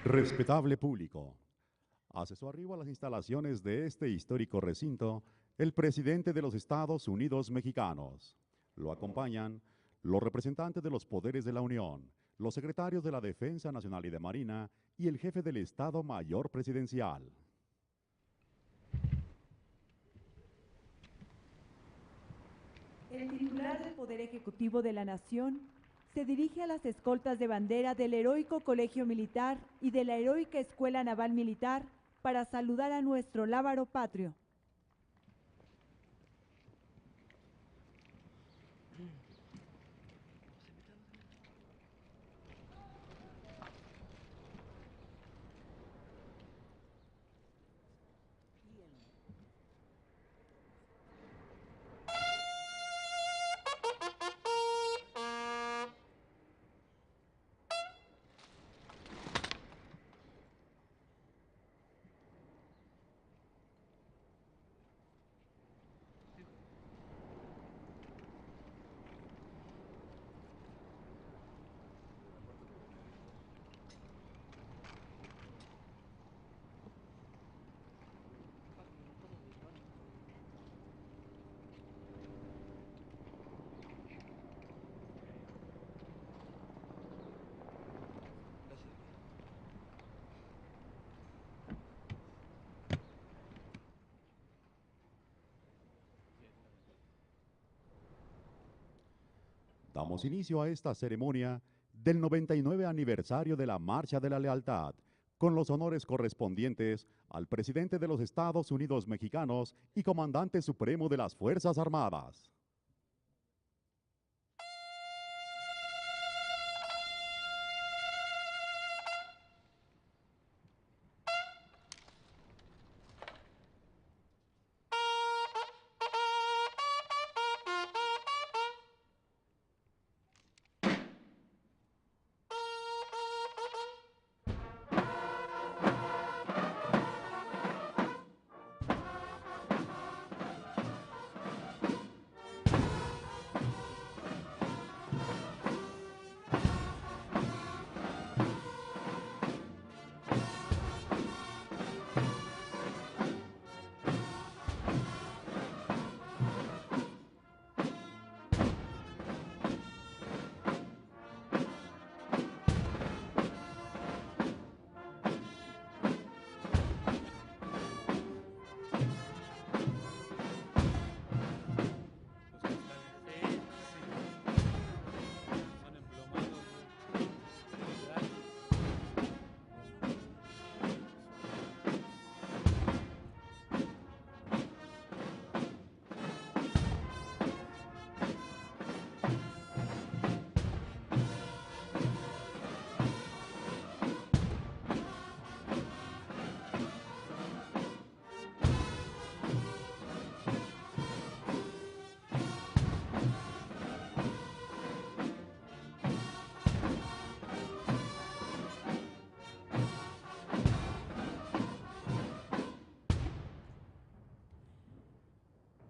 Respetable público, hace su arribo a las instalaciones de este histórico recinto el presidente de los Estados Unidos mexicanos. Lo acompañan los representantes de los poderes de la Unión, los secretarios de la Defensa Nacional y de Marina y el jefe del Estado Mayor Presidencial. El titular del Poder Ejecutivo de la Nación se dirige a las escoltas de bandera del heroico Colegio Militar y de la heroica Escuela Naval Militar para saludar a nuestro lábaro patrio. Damos inicio a esta ceremonia del 99 aniversario de la Marcha de la Lealtad, con los honores correspondientes al presidente de los Estados Unidos mexicanos y comandante supremo de las Fuerzas Armadas.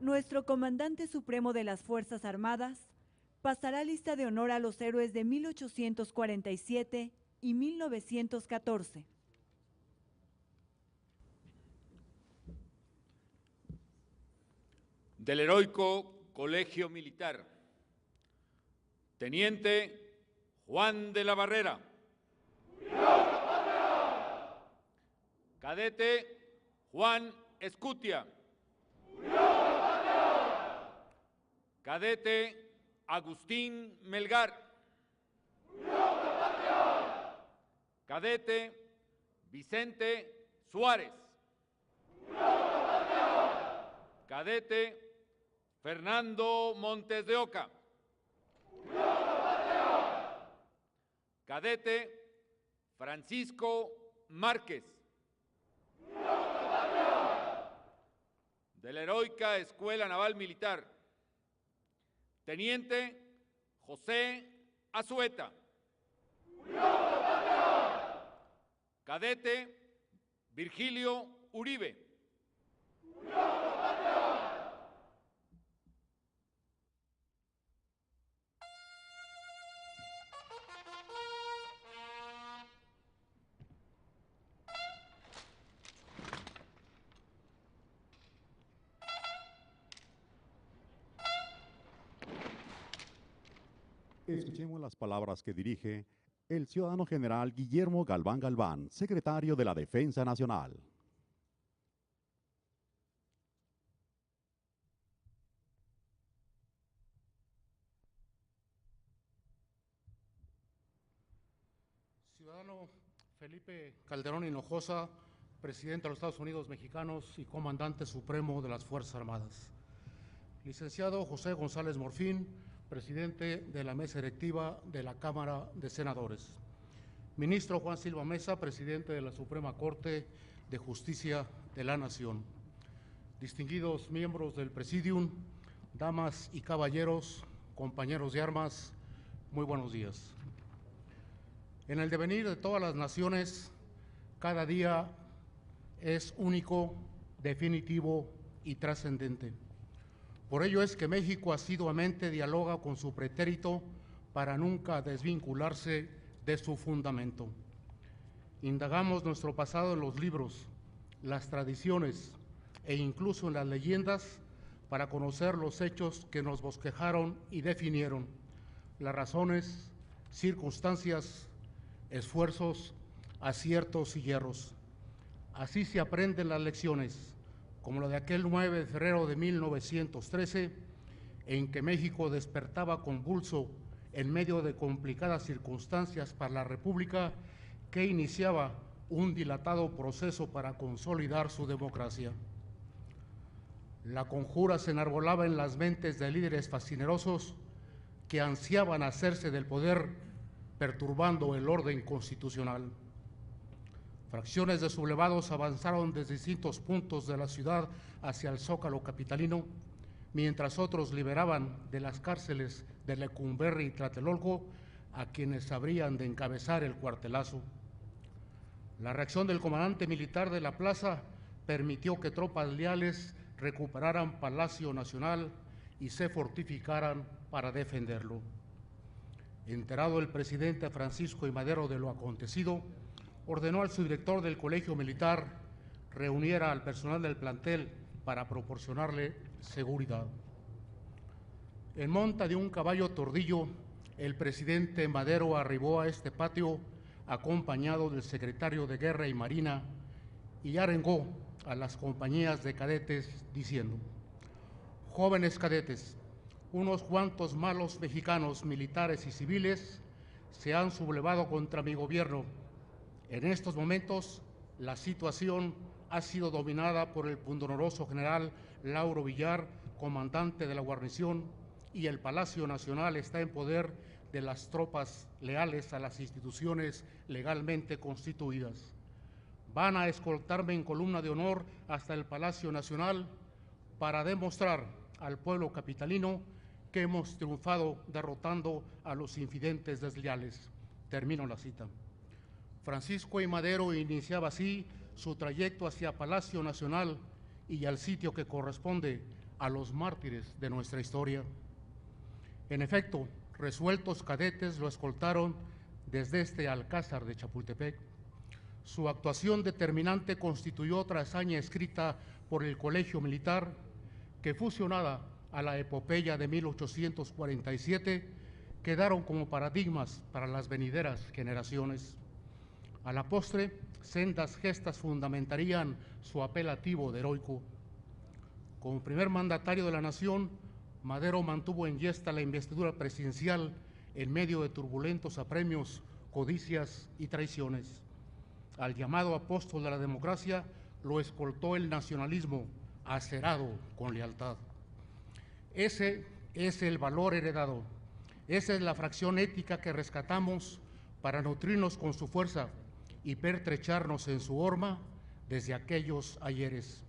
Nuestro comandante supremo de las Fuerzas Armadas pasará lista de honor a los héroes de 1847 y 1914. Del heroico Colegio Militar, Teniente Juan de la Barrera. Cadete Juan Escutia. Cadete Agustín Melgar. Cadete Vicente Suárez. Cadete Fernando Montes de Oca. Cadete Francisco Márquez. De la heroica Escuela Naval Militar, Teniente José Azueta. Cadete Virgilio Uribe. Escuchemos las palabras que dirige el ciudadano general Guillermo Galván Galván, secretario de la Defensa Nacional. Ciudadano Felipe Calderón Hinojosa, presidente de los Estados Unidos mexicanos y comandante supremo de las Fuerzas Armadas. Licenciado José González Morfín, presidente de la mesa directiva de la Cámara de Senadores. Ministro Juan Silva Mesa, presidente de la Suprema Corte de Justicia de la Nación. Distinguidos miembros del Presidium, damas y caballeros, compañeros de armas, muy buenos días. En el devenir de todas las naciones, cada día es único, definitivo y trascendente. Por ello es que México asiduamente dialoga con su pretérito para nunca desvincularse de su fundamento. Indagamos nuestro pasado en los libros, las tradiciones e incluso en las leyendas para conocer los hechos que nos bosquejaron y definieron, las razones, circunstancias, esfuerzos, aciertos y hierros. Así se aprenden las lecciones, como la de aquel 9 de febrero de 1913, en que México despertaba convulso en medio de complicadas circunstancias para la República, que iniciaba un dilatado proceso para consolidar su democracia. La conjura se enarbolaba en las mentes de líderes fascinerosos que ansiaban hacerse del poder, perturbando el orden constitucional. Fracciones de sublevados avanzaron desde distintos puntos de la ciudad hacia el Zócalo capitalino, mientras otros liberaban de las cárceles de Lecumberri y Tlatelolco a quienes habrían de encabezar el cuartelazo. La reacción del comandante militar de la plaza permitió que tropas leales recuperaran Palacio Nacional y se fortificaran para defenderlo. Enterado el presidente Francisco I. Madero de lo acontecido, ordenó al subdirector del Colegio Militar reuniera al personal del plantel para proporcionarle seguridad. En monta de un caballo tordillo, el presidente Madero arribó a este patio acompañado del secretario de Guerra y Marina y arengó a las compañías de cadetes diciendo: jóvenes cadetes, unos cuantos malos mexicanos militares y civiles se han sublevado contra mi gobierno. En estos momentos, la situación ha sido dominada por el pundonoroso general Lauro Villar, comandante de la guarnición, y el Palacio Nacional está en poder de las tropas leales a las instituciones legalmente constituidas. Van a escoltarme en columna de honor hasta el Palacio Nacional para demostrar al pueblo capitalino que hemos triunfado derrotando a los infidentes desleales. Termino la cita. Francisco I. Madero iniciaba así su trayecto hacia Palacio Nacional y al sitio que corresponde a los mártires de nuestra historia. En efecto, resueltos cadetes lo escoltaron desde este Alcázar de Chapultepec. Su actuación determinante constituyó otra hazaña escrita por el Colegio Militar que, fusionada a la epopeya de 1847, quedaron como paradigmas para las venideras generaciones. A la postre, sendas gestas fundamentarían su apelativo de heroico. Como primer mandatario de la nación, Madero mantuvo en yesta la investidura presidencial en medio de turbulentos apremios, codicias y traiciones. Al llamado apóstol de la democracia lo escoltó el nacionalismo, acerado con lealtad. Ese es el valor heredado, esa es la fracción ética que rescatamos para nutrirnos con su fuerza y pertrecharnos en su horma desde aquellos ayeres.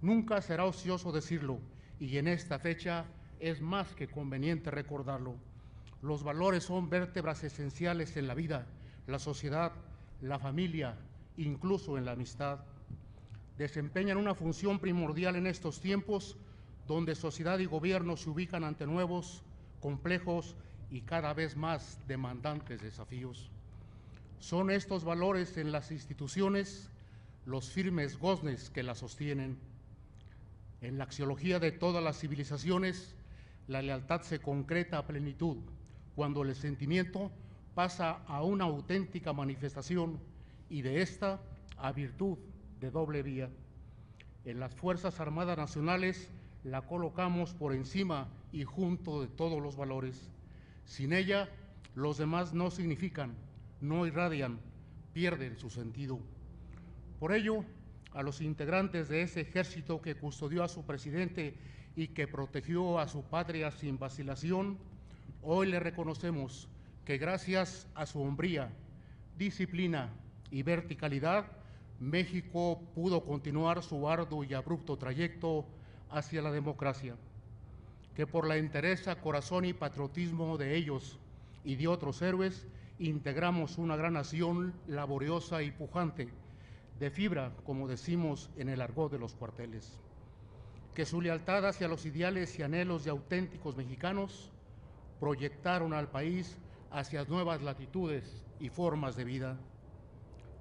Nunca será ocioso decirlo, y en esta fecha es más que conveniente recordarlo. Los valores son vértebras esenciales en la vida, la sociedad, la familia, incluso en la amistad. Desempeñan una función primordial en estos tiempos donde sociedad y gobierno se ubican ante nuevos, complejos y cada vez más demandantes desafíos. Son estos valores en las instituciones los firmes goznes que las sostienen. En la axiología de todas las civilizaciones, la lealtad se concreta a plenitud, cuando el sentimiento pasa a una auténtica manifestación y de esta a virtud de doble vía. En las Fuerzas Armadas Nacionales la colocamos por encima y junto de todos los valores. Sin ella, los demás no significan, no irradian, pierden su sentido. Por ello, a los integrantes de ese ejército que custodió a su presidente y que protegió a su patria sin vacilación, hoy le reconocemos que gracias a su hombría, disciplina y verticalidad, México pudo continuar su arduo y abrupto trayecto hacia la democracia, que por la entereza, corazón y patriotismo de ellos y de otros héroes, integramos una gran nación laboriosa y pujante, de fibra, como decimos en el argot de los cuarteles, que su lealtad hacia los ideales y anhelos de auténticos mexicanos proyectaron al país hacia nuevas latitudes y formas de vida.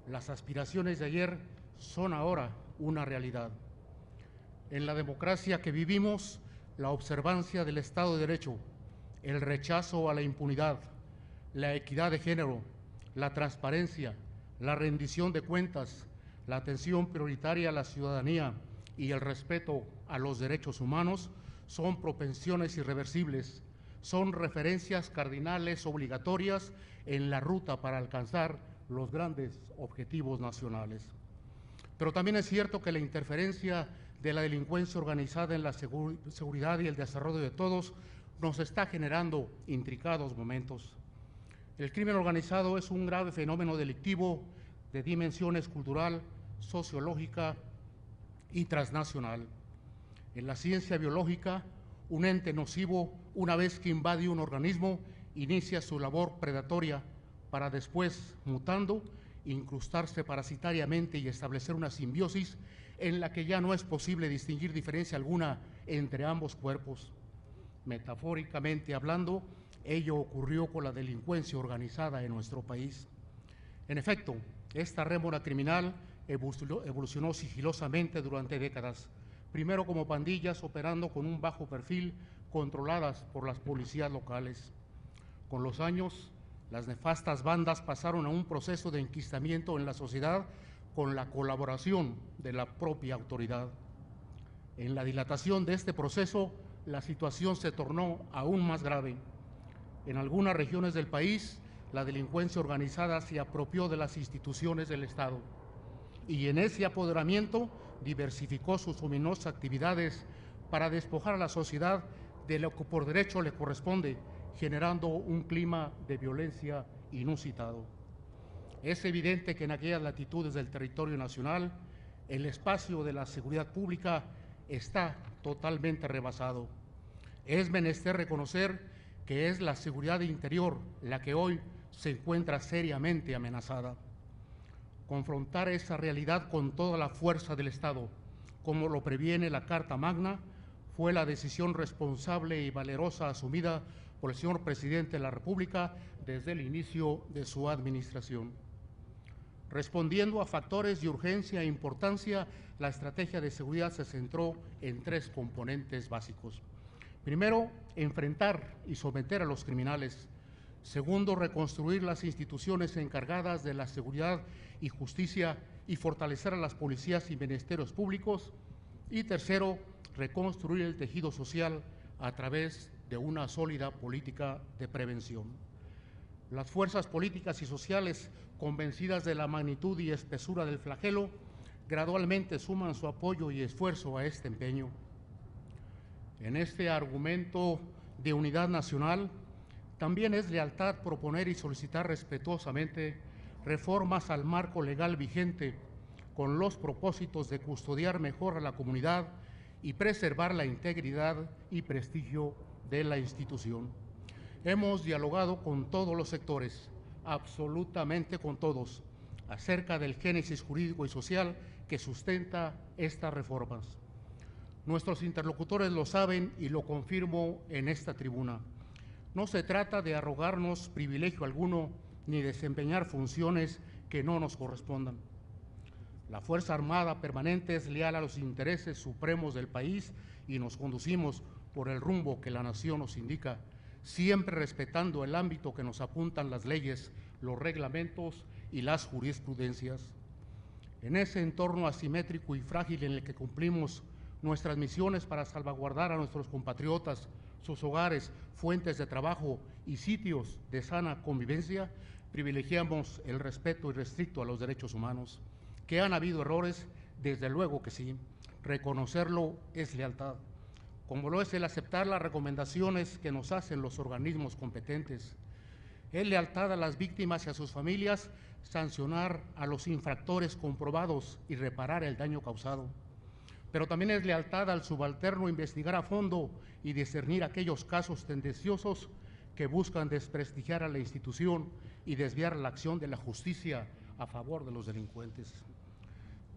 Las aspiraciones de ayer son ahora una realidad. En la democracia que vivimos, la observancia del Estado de Derecho, el rechazo a la impunidad, la equidad de género, la transparencia, la rendición de cuentas, la atención prioritaria a la ciudadanía y el respeto a los derechos humanos son propensiones irreversibles, son referencias cardinales obligatorias en la ruta para alcanzar los grandes objetivos nacionales. Pero también es cierto que la interferencia de la delincuencia organizada en la seguridad y el desarrollo de todos nos está generando intricados momentos. El crimen organizado es un grave fenómeno delictivo de dimensiones cultural, sociológica y transnacional. En la ciencia biológica, un ente nocivo, una vez que invade un organismo, inicia su labor predatoria para después, mutando, incrustarse parasitariamente y establecer una simbiosis en la que ya no es posible distinguir diferencia alguna entre ambos cuerpos. Metafóricamente hablando, ello ocurrió con la delincuencia organizada en nuestro país. En efecto, esta rémora criminal evolucionó sigilosamente durante décadas, primero como pandillas operando con un bajo perfil, controladas por las policías locales. Con los años, las nefastas bandas pasaron a un proceso de enquistamiento en la sociedad con la colaboración de la propia autoridad. En la dilatación de este proceso, la situación se tornó aún más grave. En algunas regiones del país, la delincuencia organizada se apropió de las instituciones del Estado y en ese apoderamiento diversificó sus ominosas actividades para despojar a la sociedad de lo que por derecho le corresponde, generando un clima de violencia inusitado. Es evidente que en aquellas latitudes del territorio nacional, el espacio de la seguridad pública está totalmente rebasado. Es menester reconocer que es la seguridad interior la que hoy se encuentra seriamente amenazada. Confrontar esa realidad con toda la fuerza del Estado, como lo previene la Carta Magna, fue la decisión responsable y valerosa asumida por el señor presidente de la República desde el inicio de su administración. Respondiendo a factores de urgencia e importancia, la estrategia de seguridad se centró en tres componentes básicos. Primero, enfrentar y someter a los criminales. Segundo, reconstruir las instituciones encargadas de la seguridad y justicia y fortalecer a las policías y ministerios públicos. Y tercero, reconstruir el tejido social a través de una sólida política de prevención. Las fuerzas políticas y sociales, convencidas de la magnitud y espesura del flagelo, gradualmente suman su apoyo y esfuerzo a este empeño. En este argumento de unidad nacional, también es lealtad proponer y solicitar respetuosamente reformas al marco legal vigente con los propósitos de custodiar mejor a la comunidad y preservar la integridad y prestigio de la institución. Hemos dialogado con todos los sectores, absolutamente con todos, acerca del génesis jurídico y social que sustenta estas reformas. Nuestros interlocutores lo saben y lo confirmo en esta tribuna. No se trata de arrogarnos privilegio alguno ni desempeñar funciones que no nos correspondan. La Fuerza Armada Permanente es leal a los intereses supremos del país y nos conducimos por el rumbo que la nación nos indica, siempre respetando el ámbito que nos apuntan las leyes, los reglamentos y las jurisprudencias. En ese entorno asimétrico y frágil en el que cumplimos nuestras misiones para salvaguardar a nuestros compatriotas, sus hogares, fuentes de trabajo y sitios de sana convivencia, privilegiamos el respeto irrestricto a los derechos humanos. ¿Que han habido errores? Desde luego que sí. Reconocerlo es lealtad, como lo es el aceptar las recomendaciones que nos hacen los organismos competentes. Es lealtad a las víctimas y a sus familias sancionar a los infractores comprobados y reparar el daño causado. Pero también es lealtad al subalterno investigar a fondo y discernir aquellos casos tendenciosos que buscan desprestigiar a la institución y desviar la acción de la justicia a favor de los delincuentes.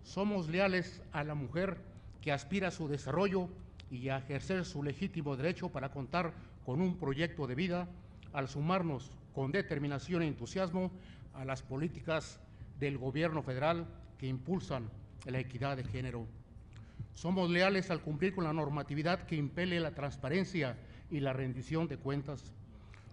Somos leales a la mujer que aspira a su desarrollo y a ejercer su legítimo derecho para contar con un proyecto de vida, al sumarnos con determinación e entusiasmo a las políticas del Gobierno federal que impulsan la equidad de género. Somos leales al cumplir con la normatividad que impele la transparencia y la rendición de cuentas.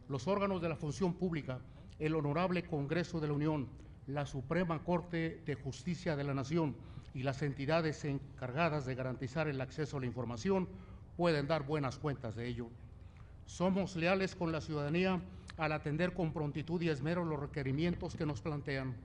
Los órganos de la función pública, el Honorable Congreso de la Unión, la Suprema Corte de Justicia de la Nación y las entidades encargadas de garantizar el acceso a la información pueden dar buenas cuentas de ello. Somos leales con la ciudadanía al atender con prontitud y esmero los requerimientos que nos plantean.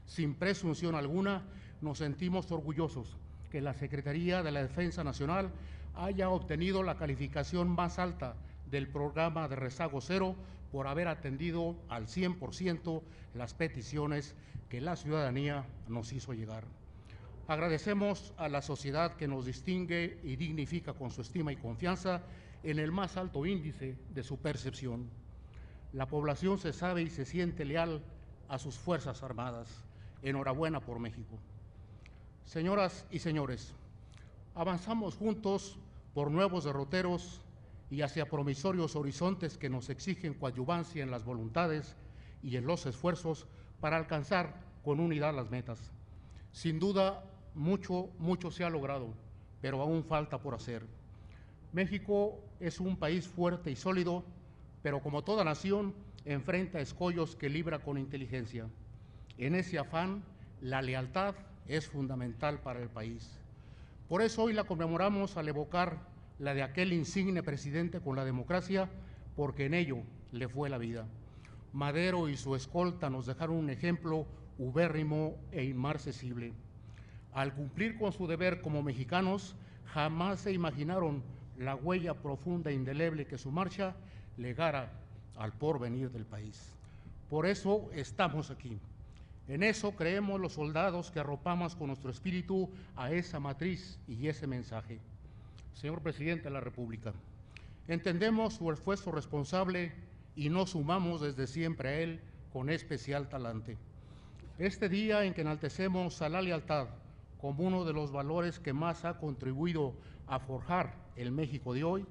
Sin presunción alguna, nos sentimos orgullosos que la Secretaría de la Defensa Nacional haya obtenido la calificación más alta del programa de rezago cero por haber atendido al 100% las peticiones que la ciudadanía nos hizo llegar. Agradecemos a la sociedad que nos distingue y dignifica con su estima y confianza en el más alto índice de su percepción. La población se sabe y se siente leal a sus Fuerzas Armadas. Enhorabuena por México. Señoras y señores, avanzamos juntos por nuevos derroteros y hacia promisorios horizontes que nos exigen coadyuvancia en las voluntades y en los esfuerzos para alcanzar con unidad las metas. Sin duda, mucho se ha logrado, pero aún falta por hacer. México es un país fuerte y sólido, pero como toda nación, enfrenta escollos que libra con inteligencia. En ese afán, la lealtad es fundamental para el país. Por eso hoy la conmemoramos al evocar la de aquel insigne presidente con la democracia, porque en ello le fue la vida. Madero y su escolta nos dejaron un ejemplo ubérrimo e inmarcesible. Al cumplir con su deber como mexicanos, jamás se imaginaron la huella profunda e indeleble que su marcha legara al porvenir del país. Por eso estamos aquí. En eso creemos los soldados que arropamos con nuestro espíritu a esa matriz y ese mensaje. Señor Presidente de la República, entendemos su esfuerzo responsable y nos sumamos desde siempre a él con especial talante. Este día en que enaltecemos a la lealtad como uno de los valores que más ha contribuido a forjar el México de hoy,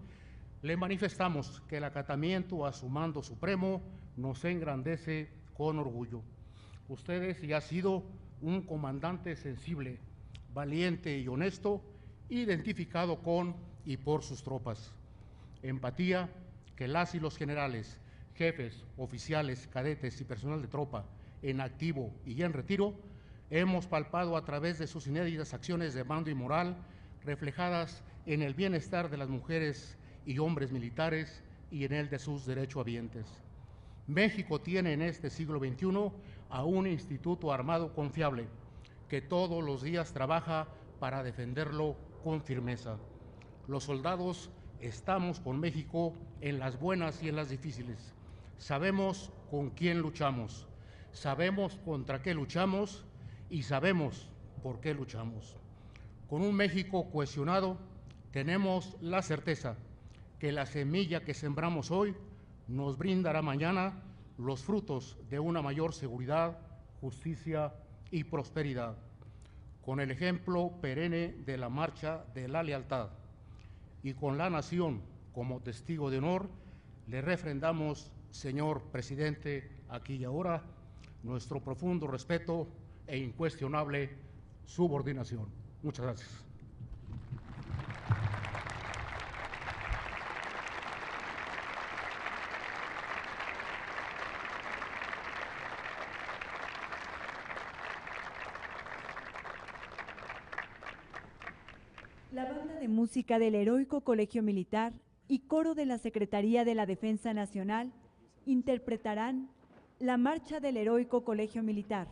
le manifestamos que el acatamiento a su mando supremo nos engrandece con orgullo. Usted sí ha sido un comandante sensible, valiente y honesto, identificado con y por sus tropas. Empatía que las y los generales, jefes, oficiales, cadetes y personal de tropa en activo y en retiro hemos palpado a través de sus inéditas acciones de mando y moral, reflejadas en el bienestar de las mujeres y hombres militares y en el de sus derechohabientes. México tiene en este siglo XXI a un instituto armado confiable que todos los días trabaja para defenderlo con firmeza. Los soldados estamos con México en las buenas y en las difíciles. Sabemos con quién luchamos, sabemos contra qué luchamos y sabemos por qué luchamos. Con un México cohesionado, tenemos la certeza que la semilla que sembramos hoy nos brindará mañana los frutos de una mayor seguridad, justicia y prosperidad. Con el ejemplo perenne de la marcha de la lealtad y con la nación como testigo de honor, le refrendamos, señor presidente, aquí y ahora, nuestro profundo respeto e incuestionable subordinación. Muchas gracias. La banda de música del Heroico Colegio Militar y coro de la Secretaría de la Defensa Nacional interpretarán la Marcha del Heroico Colegio Militar.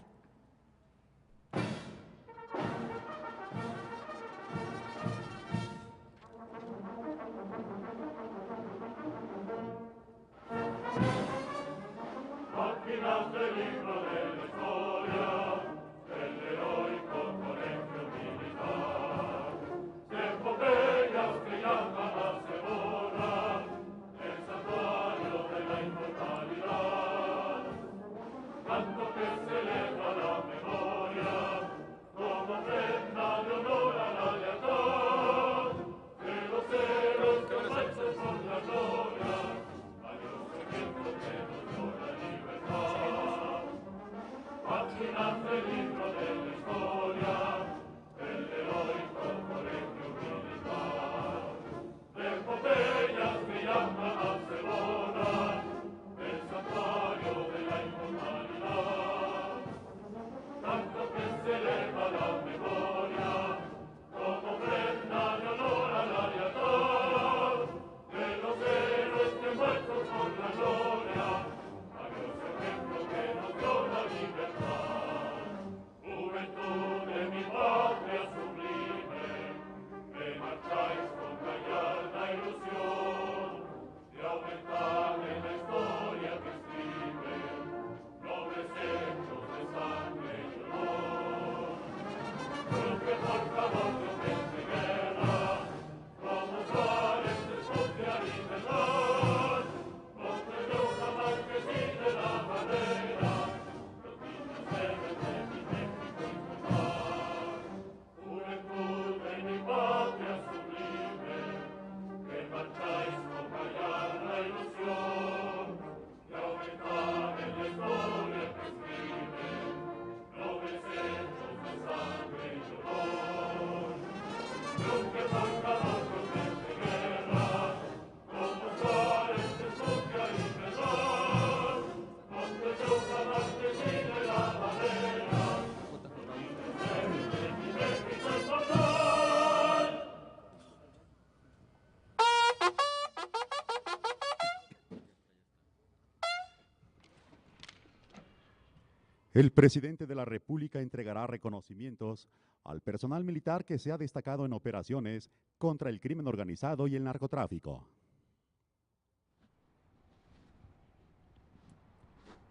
El presidente de la República entregará reconocimientos al personal militar que se ha destacado en operaciones contra el crimen organizado y el narcotráfico.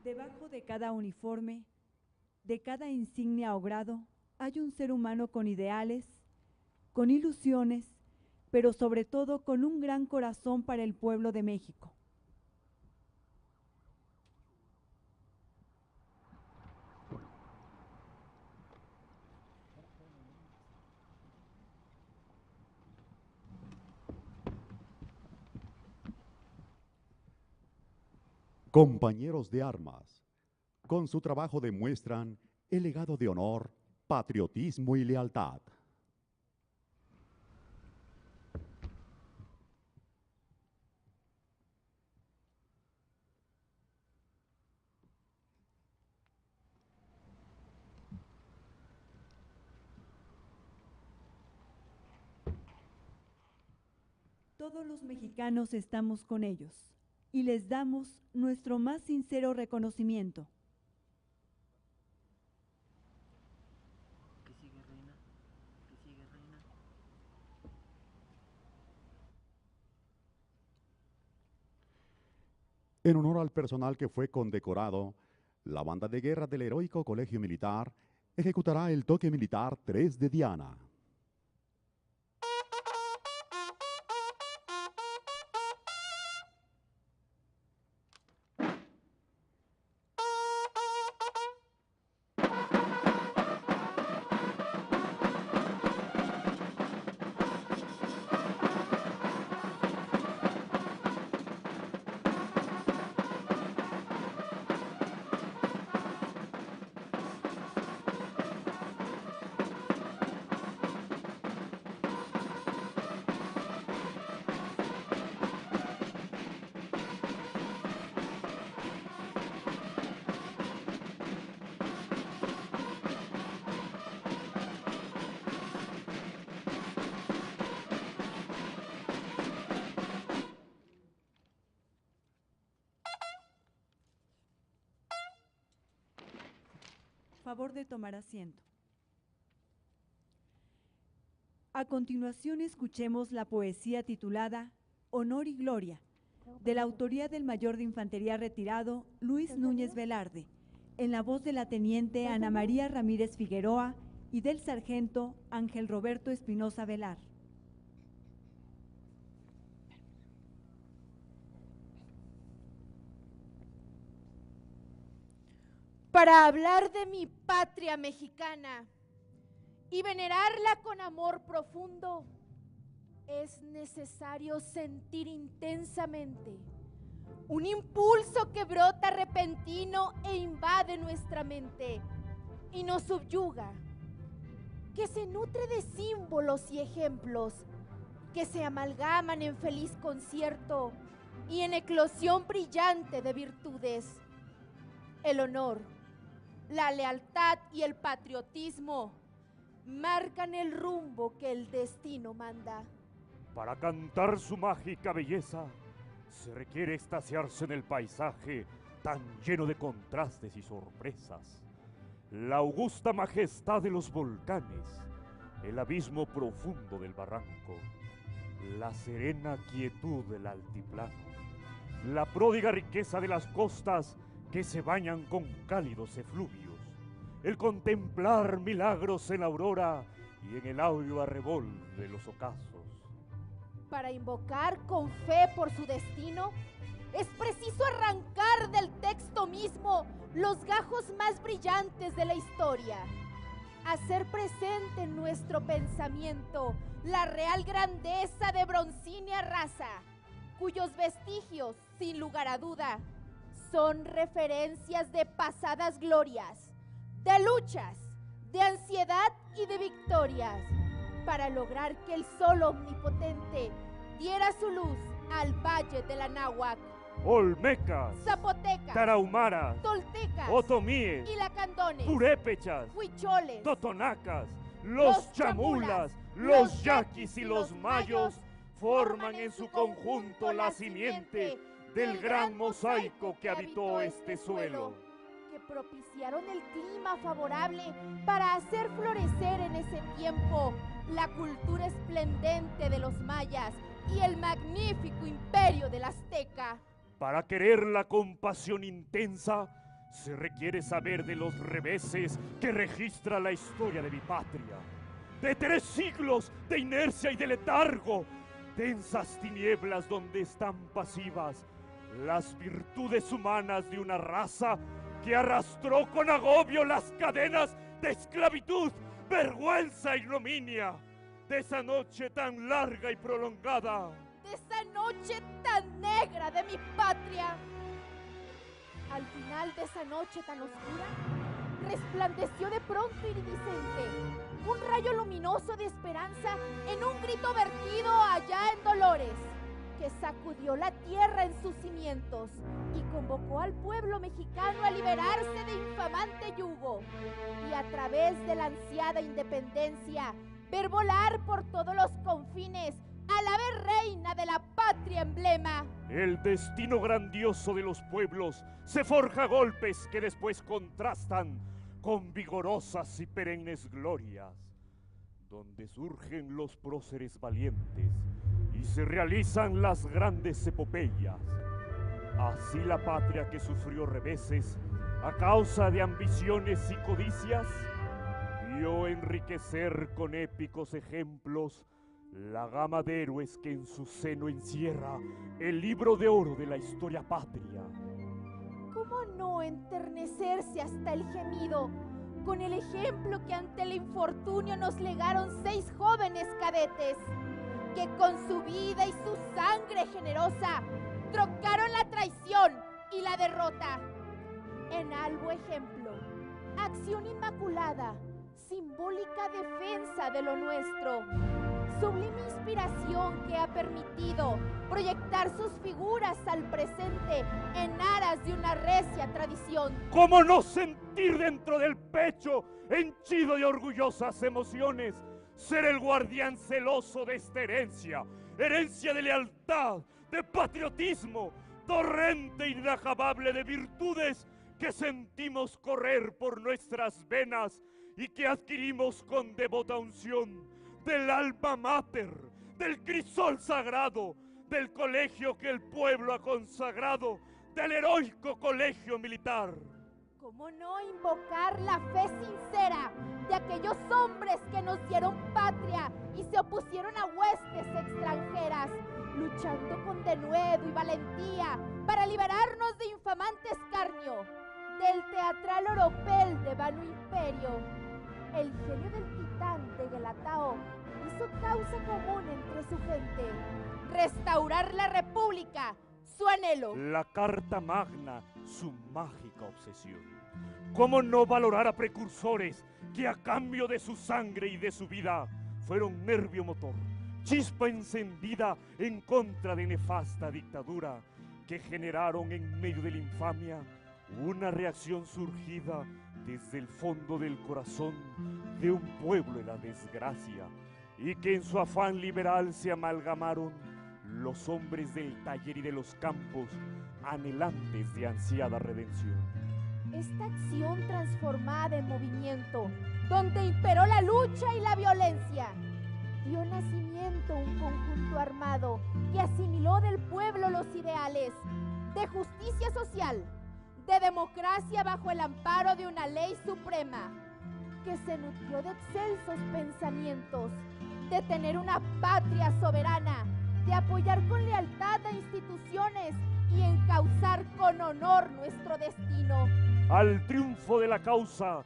Debajo de cada uniforme, de cada insignia o grado, hay un ser humano con ideales, con ilusiones, pero sobre todo con un gran corazón para el pueblo de México. Compañeros de armas, con su trabajo demuestran el legado de honor, patriotismo y lealtad. Todos los mexicanos estamos con ellos y les damos nuestro más sincero reconocimiento. ¿Qué sigue, reina? ¿Qué sigue, reina? En honor al personal que fue condecorado, la banda de guerra del Heroico Colegio Militar ejecutará el toque militar 3 de Diana. favor de tomar asiento. A continuación escuchemos la poesía titulada Honor y Gloria, de la autoría del mayor de infantería retirado Luis Núñez Velarde, en la voz de la teniente Ana María Ramírez Figueroa y del sargento Ángel Roberto Espinosa Velar. Para hablar de mi patria mexicana y venerarla con amor profundo, es necesario sentir intensamente un impulso que brota repentino e invade nuestra mente y nos subyuga, que se nutre de símbolos y ejemplos que se amalgaman en feliz concierto y en eclosión brillante de virtudes. El honor, la lealtad y el patriotismo marcan el rumbo que el destino manda. Para cantar su mágica belleza, se requiere extasiarse en el paisaje tan lleno de contrastes y sorpresas. La augusta majestad de los volcanes, el abismo profundo del barranco, la serena quietud del altiplano, la pródiga riqueza de las costas que se bañan con cálidos efluvios, el contemplar milagros en la aurora y en el áureo arrebol de los ocasos. Para invocar con fe por su destino, es preciso arrancar del texto mismo los gajos más brillantes de la historia, hacer presente en nuestro pensamiento la real grandeza de broncínea raza, cuyos vestigios, sin lugar a duda, son referencias de pasadas glorias, de luchas, de ansiedad y de victorias, para lograr que el sol omnipotente diera su luz al valle de la Náhuac. Olmecas, Zapotecas, tarahumaras, toltecas, otomíes, y lacandones, purépechas, huicholes, totonacas, los chamulas, los yaquis y los mayos forman en su conjunto la simiente del gran mosaico que habitó este suelo, que propiciaron el clima favorable para hacer florecer en ese tiempo la cultura esplendente de los mayas y el magnífico imperio del azteca. Para quererla con pasión intensa, se requiere saber de los reveses que registra la historia de mi patria, de 3 siglos de inercia y de letargo, densas tinieblas donde están pasivas las virtudes humanas de una raza que arrastró con agobio las cadenas de esclavitud, vergüenza e ignominia de esa noche tan larga y prolongada. De esa noche tan negra de mi patria. Al final de esa noche tan oscura, resplandeció de pronto iridiscente un rayo luminoso de esperanza en un grito vertido allá en Dolores, que sacudió la tierra en sus cimientos y convocó al pueblo mexicano a liberarse de infamante yugo y a través de la ansiada independencia ver volar por todos los confines a la ave reina de la patria emblema. El destino grandioso de los pueblos se forja a golpes que después contrastan con vigorosas y perennes glorias, donde surgen los próceres valientes y se realizan las grandes epopeyas. Así la patria que sufrió reveses a causa de ambiciones y codicias, vio enriquecer con épicos ejemplos la gama de héroes que en su seno encierra el libro de oro de la historia patria. ¿Cómo no enternecerse hasta el gemido con el ejemplo que ante el infortunio nos legaron 6 jóvenes cadetes, que con su vida y su sangre generosa trocaron la traición y la derrota? En algo ejemplo, acción inmaculada, simbólica defensa de lo nuestro, sublime inspiración que ha permitido proyectar sus figuras al presente en aras de una recia tradición. ¿Cómo no sentir dentro del pecho, henchido de orgullosas emociones, ser el guardián celoso de esta herencia, herencia de lealtad, de patriotismo, torrente inacabable de virtudes que sentimos correr por nuestras venas y que adquirimos con devota unción del alma mater, del crisol sagrado, del colegio que el pueblo ha consagrado, del heroico colegio militar. ¿Cómo no invocar la fe sincera de aquellos hombres que nos dieron patria y se opusieron a huestes extranjeras, luchando con denuedo y valentía para liberarnos de infamante escarnio, del teatral oropel de vano imperio? El genio del titán de Guelatao hizo causa común entre su gente: restaurar la república, su anhelo. La Carta Magna, su mágica obsesión. ¿Cómo no valorar a precursores que a cambio de su sangre y de su vida fueron nervio motor, chispa encendida en contra de nefasta dictadura, que generaron en medio de la infamia una reacción surgida desde el fondo del corazón de un pueblo en la desgracia, y que en su afán liberal se amalgamaron los hombres del taller y de los campos, anhelantes de ansiada redención? Esta acción transformada en movimiento, donde imperó la lucha y la violencia, dio nacimiento a un conjunto armado que asimiló del pueblo los ideales de justicia social, de democracia bajo el amparo de una ley suprema, que se nutrió de excelsos pensamientos, de tener una patria soberana, de apoyar con lealtad a instituciones y encauzar con honor nuestro destino. Al triunfo de la causa,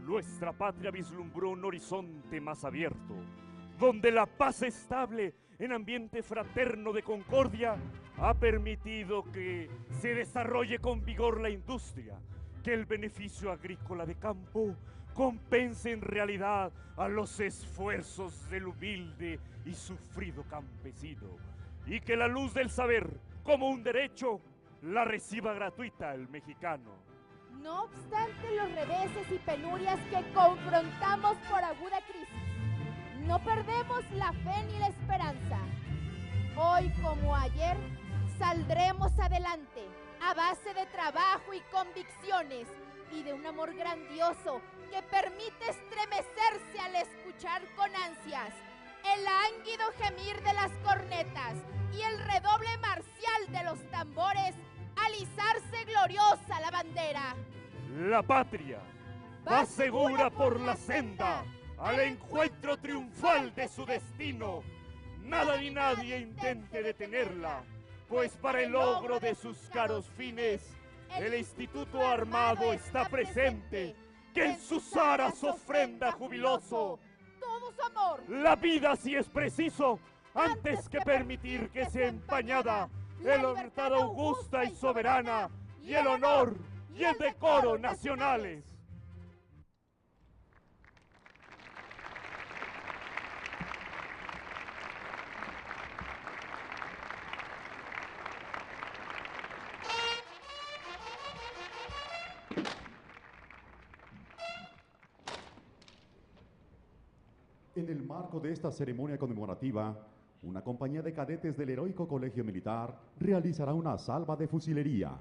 nuestra patria vislumbró un horizonte más abierto, donde la paz estable en ambiente fraterno de concordia ha permitido que se desarrolle con vigor la industria, que el beneficio agrícola de campo compense en realidad a los esfuerzos del humilde y sufrido campesino, y que la luz del saber, como un derecho, la reciba gratuita el mexicano. No obstante los reveses y penurias que confrontamos por aguda crisis, no perdemos la fe ni la esperanza. Hoy como ayer, saldremos adelante a base de trabajo y convicciones y de un amor grandioso que permite estremecerse al escuchar con ansias el lánguido gemir de las cornetas y el redoble marcial de los tambores al izarse gloriosa la bandera. La patria va segura por la senda al encuentro triunfal de su destino. Nada ni nadie intente detenerla, pues para el logro de sus caros fines, el Instituto Armado está presente, que en sus aras ofrenda jubiloso todo su amor, la vida si es preciso, antes que permitir que sea empañada la libertad augusta y soberana, y el honor y el decoro nacionales. En el marco de esta ceremonia conmemorativa, una compañía de cadetes del Heroico Colegio Militar realizará una salva de fusilería.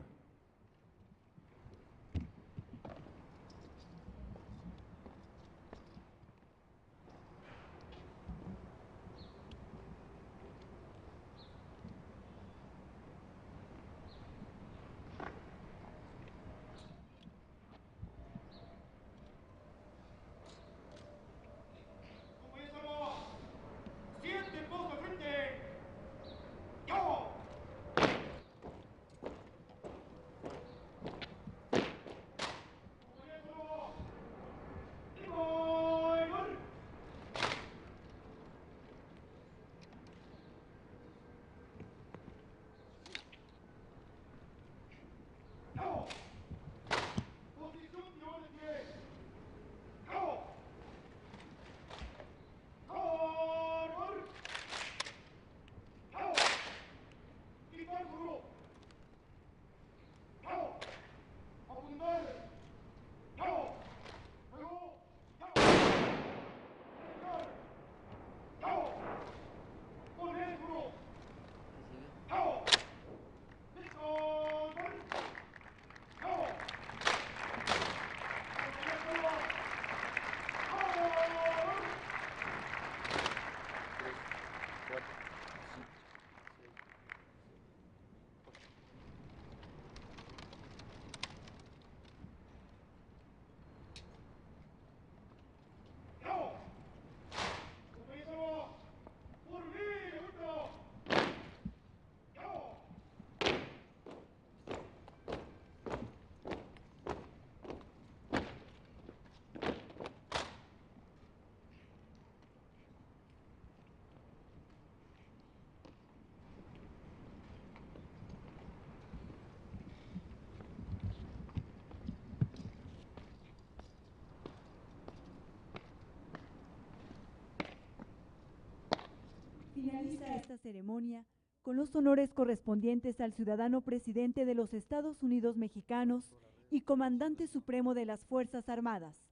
Finaliza esta ceremonia con los honores correspondientes al ciudadano presidente de los Estados Unidos mexicanos y comandante supremo de las Fuerzas Armadas.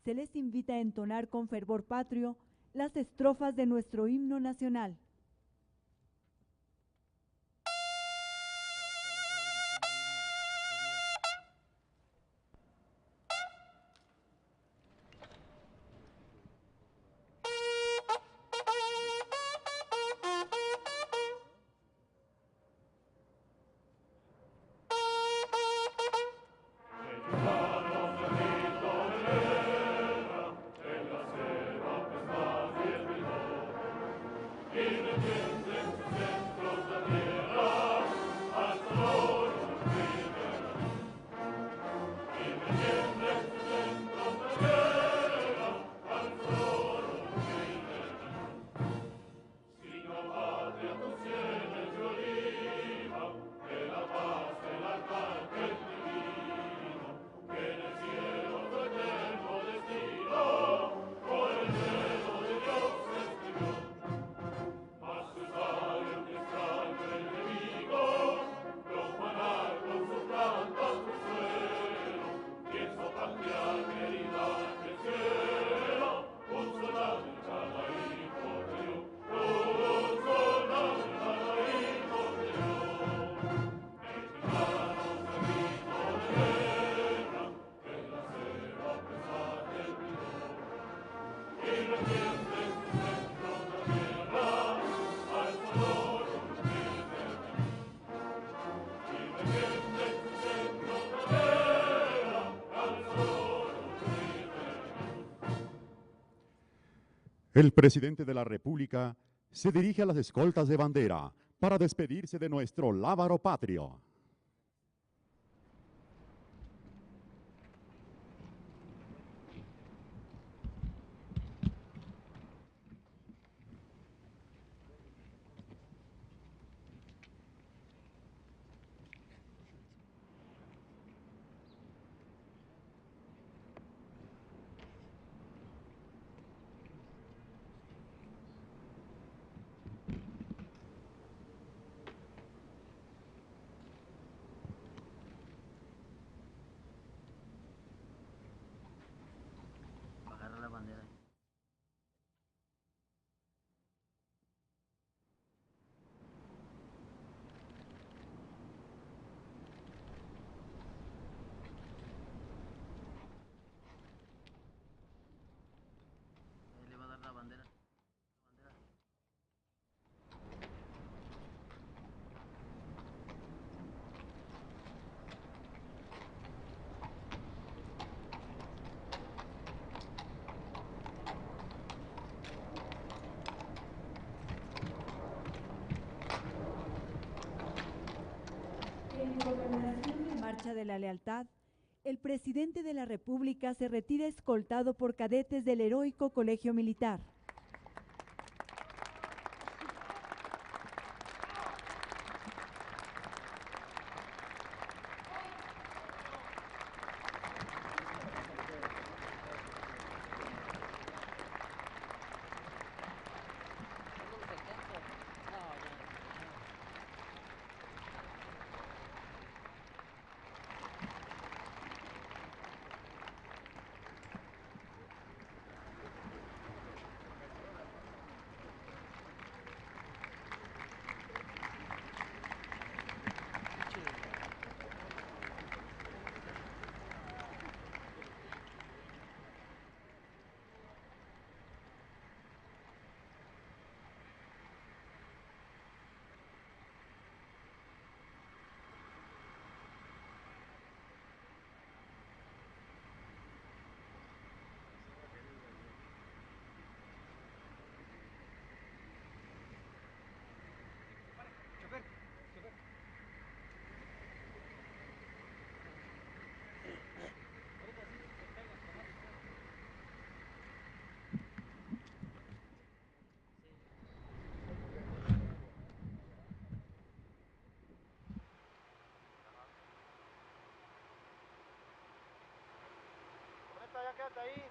Se les invita a entonar con fervor patrio las estrofas de nuestro himno nacional. El presidente de la República se dirige a las escoltas de bandera para despedirse de nuestro lábaro patrio. Agarra la bandera. Ahí le va a dar la bandera. En conmemoración de Marcha de la Lealtad, el presidente de la República se retira escoltado por cadetes del Heroico Colegio Militar. Ya quédate ahí.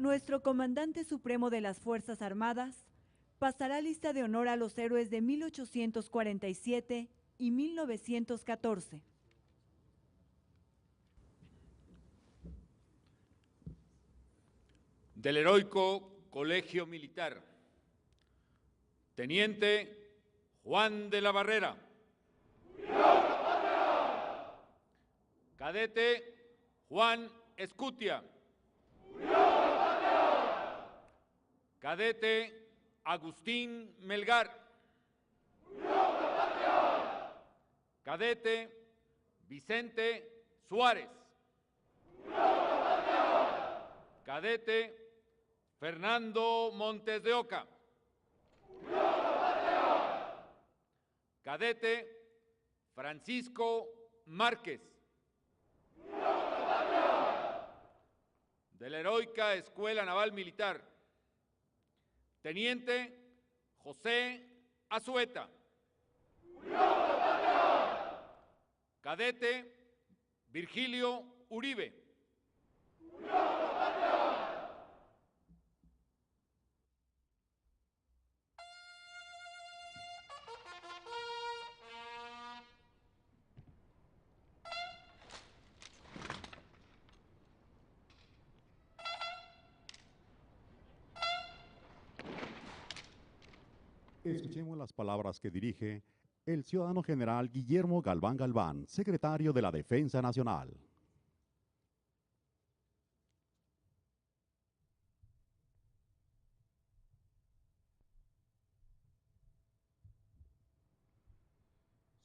nuestro comandante supremo de las Fuerzas Armadas pasará lista de honor a los héroes de 1847 y 1914. Del Heroico Colegio Militar, Teniente Juan de la Barrera. Cadete Juan Escutia. Cadete Agustín Melgar. Cadete Vicente Suárez. Cadete Fernando Montes de Oca. Cadete Francisco Márquez. De la Heroica Escuela Naval Militar, Teniente José Azueta. Cadete Virgilio Uribe. Escuchemos las palabras que dirige el ciudadano general Guillermo Galván Galván, secretario de la Defensa Nacional.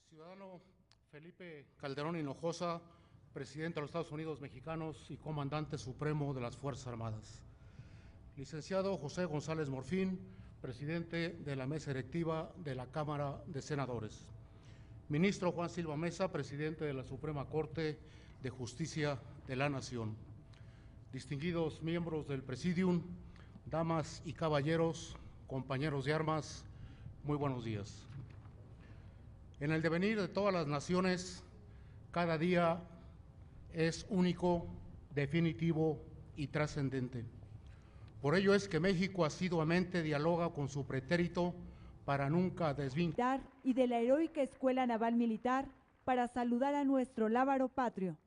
Ciudadano Felipe Calderón Hinojosa, presidente de los Estados Unidos Mexicanos y comandante supremo de las Fuerzas Armadas. Licenciado José González Morfín, presidente de la mesa directiva de la Cámara de Senadores. Ministro Juan Silva Mesa, presidente de la Suprema Corte de Justicia de la Nación. Distinguidos miembros del Presidium, damas y caballeros, compañeros de armas, muy buenos días. En el devenir de todas las naciones, cada día es único, definitivo y trascendente. Por ello es que México asiduamente dialoga con su pretérito para nunca desvincular Y de la Heroica Escuela Naval Militar para saludar a nuestro lábaro patrio.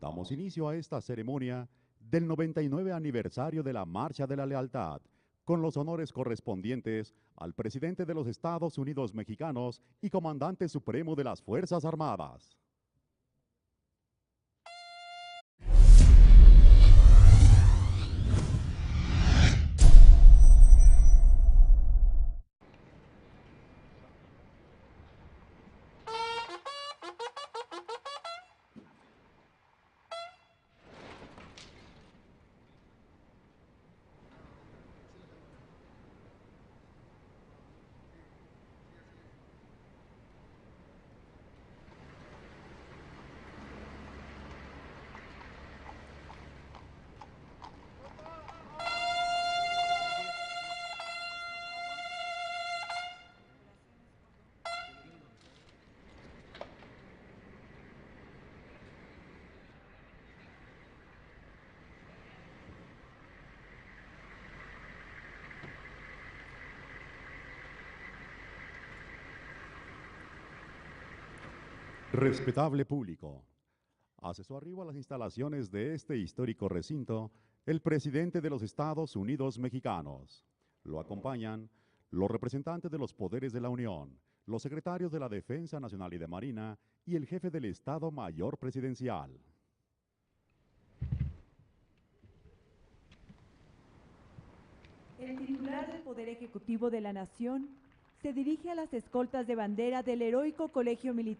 Damos inicio a esta ceremonia del 99 aniversario de la Marcha de la Lealtad, con los honores correspondientes al presidente de los Estados Unidos Mexicanos y comandante supremo de las Fuerzas Armadas. Respetable público, Hace su arribo a las instalaciones de este histórico recinto el presidente de los Estados Unidos mexicanos. Lo acompañan los representantes de los poderes de la Unión, los secretarios de la Defensa Nacional y de Marina y el jefe del Estado Mayor Presidencial. El titular del Poder Ejecutivo de la Nación se dirige a las escoltas de bandera del heroico Colegio Militar